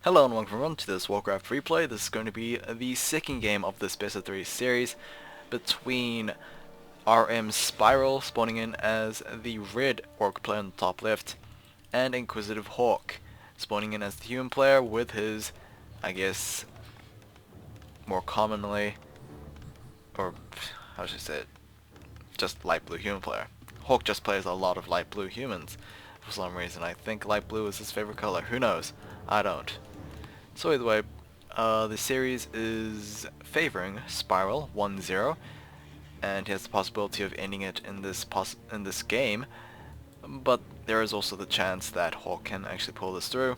Hello and welcome to this Warcraft replay. This is going to be the second game of this best of 3 series between RM Spiral spawning in as the red orc player on the top left and InquisitiveHawk spawning in as the human player with his, I guess, more commonly, or how should I say it, just light blue human player. Hawk just plays a lot of light blue humans for some reason. I think light blue is his favorite color. Who knows? I don't. So either way, the series is favoring Spiral 1-0, and he has the possibility of ending it in this game, but there is also the chance that Hawk can actually pull this through.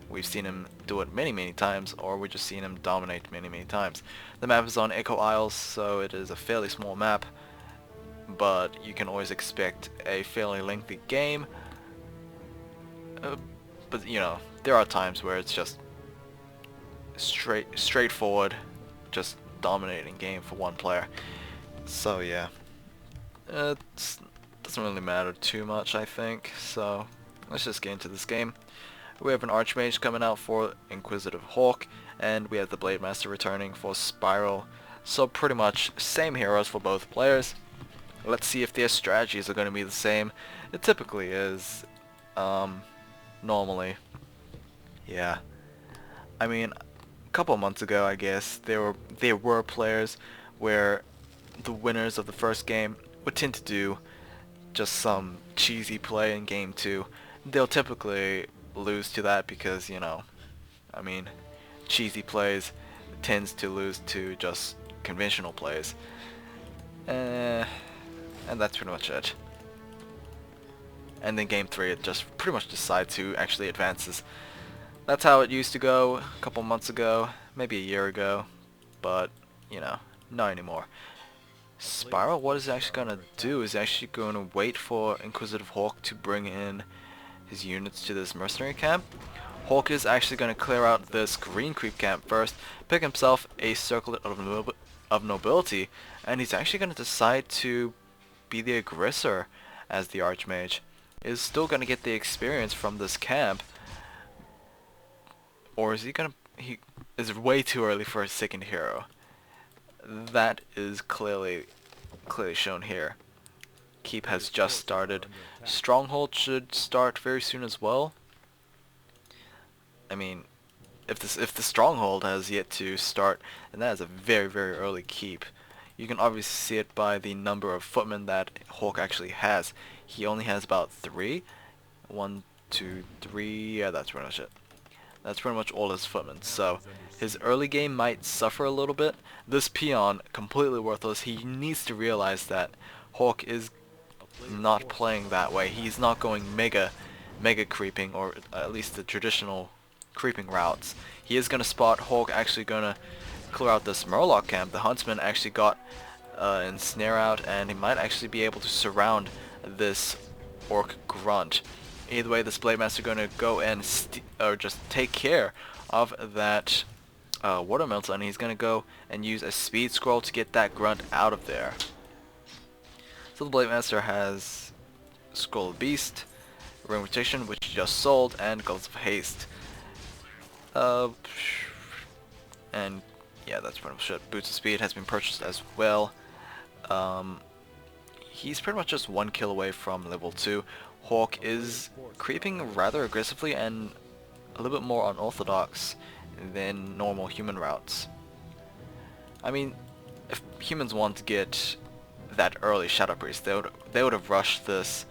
We've seen him do it many times, or we've just seen him dominate many times. The map is on Echo Isles, so it is a fairly small map, but you can always expect a fairly lengthy game. But you know, there are times where it's just straightforward, just dominating game for one player. So yeah, it doesn't really matter too much, I think. So let's just get into this game. We have an Archmage coming out for InquisitiveHawk, and we have the Blade Master returning for Spiral. So pretty much same heroes for both players. Let's see if their strategies are going to be the same. It typically is, normally. Yeah, I mean, couple months ago, I guess, there were players where the winners of the first game would tend to do just some cheesy play in game 2. They'll typically lose to that because, you know, I mean, cheesy plays tends to lose to just conventional plays. And that's pretty much it. And then game 3 it just pretty much decides who actually advances. That's how it used to go a couple months ago, maybe a year ago, but, you know, not anymore. Spiral, what is actually going to do is actually going to wait for InquisitiveHawk to bring in his units to this mercenary camp. Hawk is actually going to clear out this green creep camp first, pick himself a circlet of nobility, and he's actually going to decide to be the aggressor as the Archmage. Is still going to get the experience from this camp. Or is he gonna... he is way too early for a second hero. That is clearly shown here. Keep has just started. Stronghold should start very soon as well. I mean, if the Stronghold has yet to start, then that is a very early keep. You can obviously see it by the number of footmen that Hawk actually has. He only has about 3. 1, 2, 3, yeah, that's pretty much it. That's pretty much all his footmen, so his early game might suffer a little bit. This peon, completely worthless. He needs to realize that Hawk is not playing that way. He's not going mega creeping, or at least the traditional creeping routes. He is going to spot Hawk actually going to clear out this Murloc camp. The Huntsman actually got ensnare out, and he might actually be able to surround this Orc Grunt. Either way, this Blade Master going to go and just take care of that Watermelon, and he's going to go and use a speed scroll to get that Grunt out of there. So the Blade Master has Scroll of Beast, Ring of Protection, which he just sold, and Gulls of Haste. And yeah, that's pretty much it. Boots of Speed has been purchased as well. He's pretty much just 1 kill away from level 2. Hawk is creeping rather aggressively and a little bit more unorthodox than normal human routes. I mean, if humans want to get that early Shadow Priest, they would have rushed this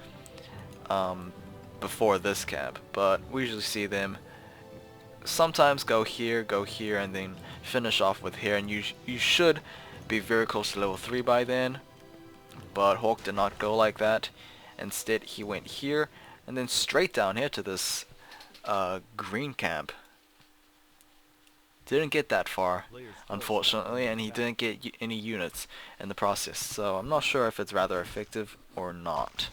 before this camp, but we usually see them sometimes go here, and then finish off with here, and you should be very close to level 3 by then, but Hawk did not go like that. Instead, he went here, and then straight down here to this green camp. Didn't get that far, unfortunately, and he didn't get any units in the process, so I'm not sure if it's rather effective or not.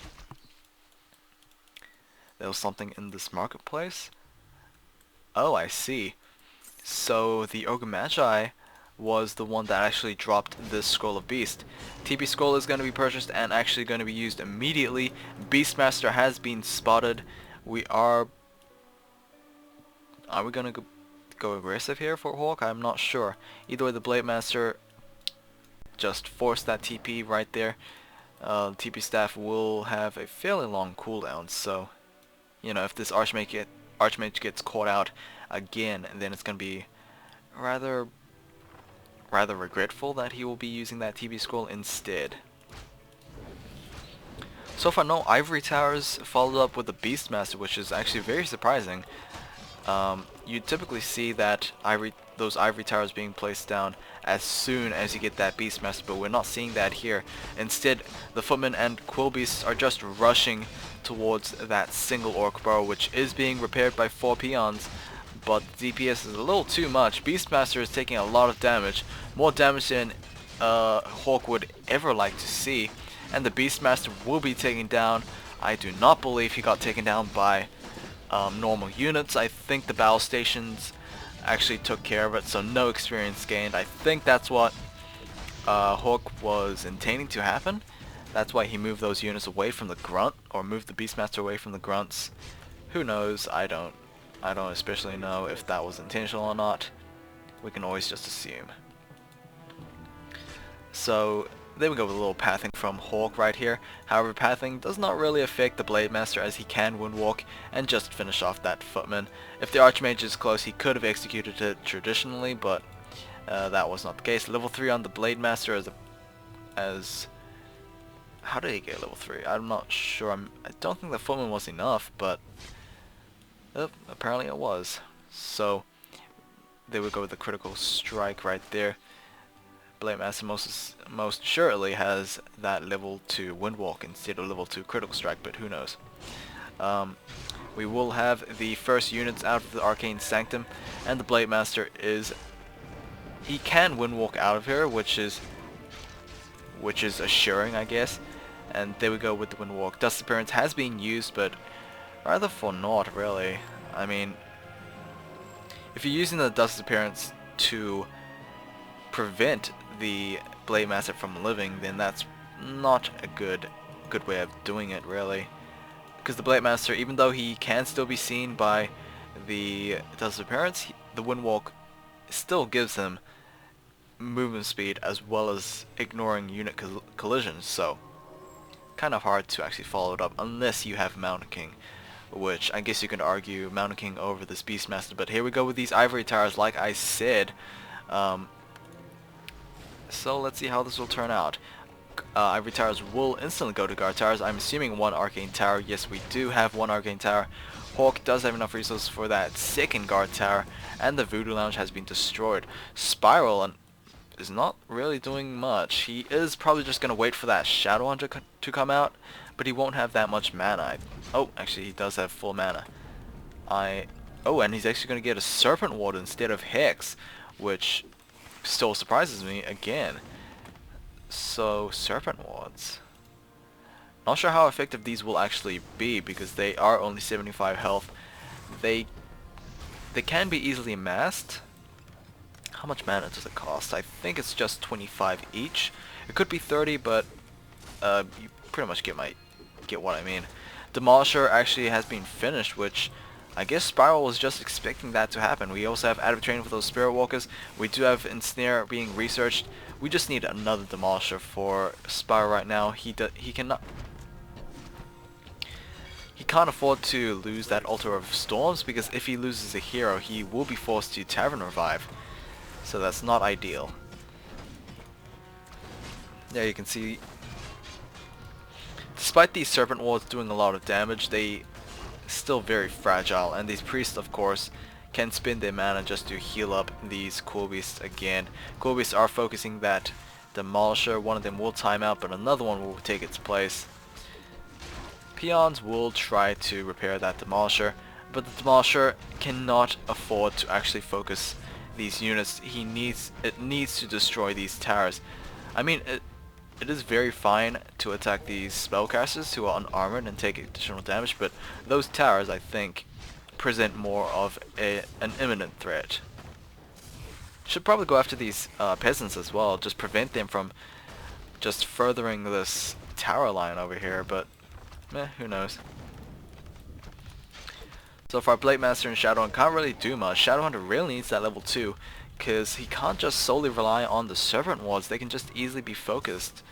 There was something in this marketplace. Oh, I see. So the Ogre Magi was the one that actually dropped this Scroll of Beast. TP Scroll is going to be purchased and actually going to be used immediately. Beastmaster has been spotted. Are we going to go aggressive here for Hawk? I'm not sure. Either way, the Blade Master just forced that TP right there. TP staff will have a fairly long cooldown, so you know, if this Archmage gets caught out again, then it's gonna be rather regretful that he will be using that TP scroll instead. So far, no Ivory Towers, followed up with the Beastmaster, which is actually very surprising. You typically see that those Ivory Towers being placed down as soon as you get that Beastmaster, but we're not seeing that here. Instead, the Footmen and Quillbeasts are just rushing towards that single Orc Burrow, which is being repaired by 4 peons, but the DPS is a little too much. Beastmaster is taking a lot of damage, more damage than Hawk would ever like to see, and the Beastmaster will be taken down. I do not believe he got taken down by normal units. I think the battle stations actually took care of it, so no experience gained. I think that's what Hawk was intending to happen. That's why he moved those units away from the grunt, or moved the Beastmaster away from the grunts. Who knows? I don't especially know if that was intentional or not. We can always just assume. So there we go with a little pathing from Hawk right here. However, pathing does not really affect the Blade Master, as he can windwalk and just finish off that Footman. If the Archmage is close, he could have executed it traditionally, but that was not the case. Level 3 on the Blade Master as how did he get level 3? I'm not sure. I don't think the Footman was enough, but apparently it was. So there we go with the critical strike right there. Blade Master most surely has that level 2 Windwalk instead of level 2 Critical Strike, but who knows. We will have the first units out of the Arcane Sanctum, and the Blade Master he can Windwalk out of here, which is assuring, I guess. And there we go with the Windwalk. Dust Appearance has been used, but rather for naught, really. I mean, if you're using the Dust Appearance to prevent the Blade Master from living, then that's not a good way of doing it, really. Because the Blade Master, even though he can still be seen by the Dust Appearance, the Windwalk still gives him movement speed as well as ignoring unit collisions, so kind of hard to actually follow it up unless you have Mountain King, which I guess you can argue Mountain King over this Beastmaster. But here we go with these Ivory Towers, like I said. So let's see how this will turn out. Ivory Towers will instantly go to Guard Towers. I'm assuming 1 Arcane Tower. Yes, we do have 1 Arcane Tower. Hawk does have enough resources for that 2nd Guard Tower, and the Voodoo Lounge has been destroyed. Spiral is not really doing much. He is probably just going to wait for that Shadow Hunter to come out, but he won't have that much mana. Oh, actually he does have full mana. Oh, and he's actually going to get a Serpent Ward instead of Hex, which still surprises me again. So, Serpent Wards. Not sure how effective these will actually be, because they are only 75 health. They can be easily masked. How much mana does it cost? I think it's just 25 each. It could be 30, but you pretty much get what I mean. Demolisher actually has been finished, which I guess Spiral was just expecting that to happen. We also have Out of Training for those Spirit Walkers. We do have Ensnare being researched. We just need another Demolisher for Spiral right now. He can't afford to lose that Altar of Storms, because if he loses a hero, he will be forced to Tavern Revive. So that's not ideal. Yeah, you can see, despite these Serpent Wards doing a lot of damage, they still very fragile, and these priests, of course, can spend their mana just to heal up these Quillbeasts again. Quillbeasts are focusing that Demolisher. One of them will time out, but another one will take its place. Peons will try to repair that Demolisher, but the Demolisher cannot afford to actually focus these units. It needs to destroy these towers. I mean, it is very fine to attack these spellcasters who are unarmored and take additional damage, but those towers, I think, present more of an imminent threat. Should probably go after these peasants as well, just prevent them from just furthering this tower line over here, but who knows. So far, Blade Master and Shadowhunter can't really do much. Shadowhunter really needs that level 2, because he can't just solely rely on the Servant Wards. They can just easily be focused.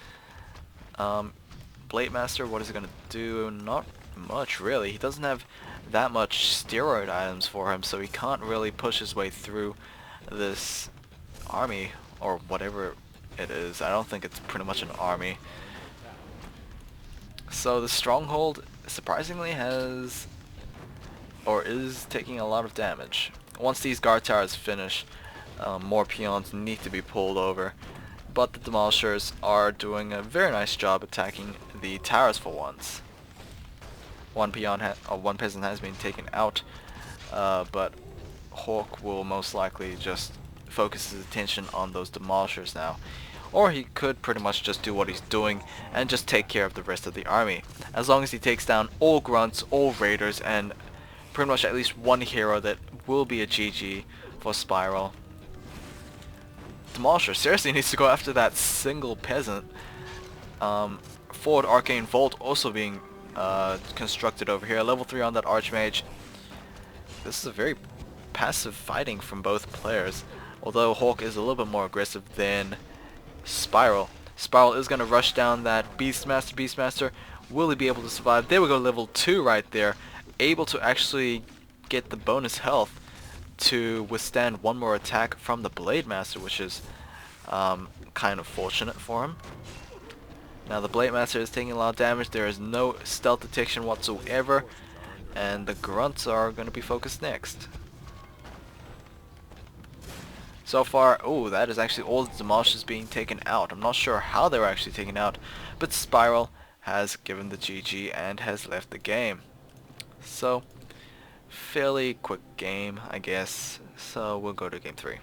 Blade Master, what is he going to do? Not much, really. He doesn't have that much steroid items for him, so he can't really push his way through this army, or whatever it is. I don't think it's pretty much an army. So the Stronghold surprisingly has, or is taking a lot of damage. Once these guard towers finish, more peons need to be pulled over, but the demolishers are doing a very nice job attacking the towers for once. One peasant has been taken out, but Hawk will most likely just focus his attention on those demolishers now. Or he could pretty much just do what he's doing and just take care of the rest of the army. As long as he takes down all grunts, all raiders, and pretty much at least one hero, that will be a GG for Spiral. Demolisher seriously needs to go after that single peasant. Forward Arcane Vault also being constructed over here. Level 3 on that Archmage. This is a very passive fighting from both players, although Hawk is a little bit more aggressive than Spiral. Spiral is going to rush down that Beastmaster. Beastmaster, will he be able to survive? There we go, level 2 right there. Able to actually get the bonus health to withstand one more attack from the Blade Master, which is kind of fortunate for him. Now the Blade Master is taking a lot of damage. There is no stealth detection whatsoever, and the grunts are going to be focused next. So far, oh, that is actually all the demolishers being taken out. I'm not sure how they were actually taken out, but Spiral has given the GG and has left the game. So, fairly quick game, I guess. So we'll go to game 3.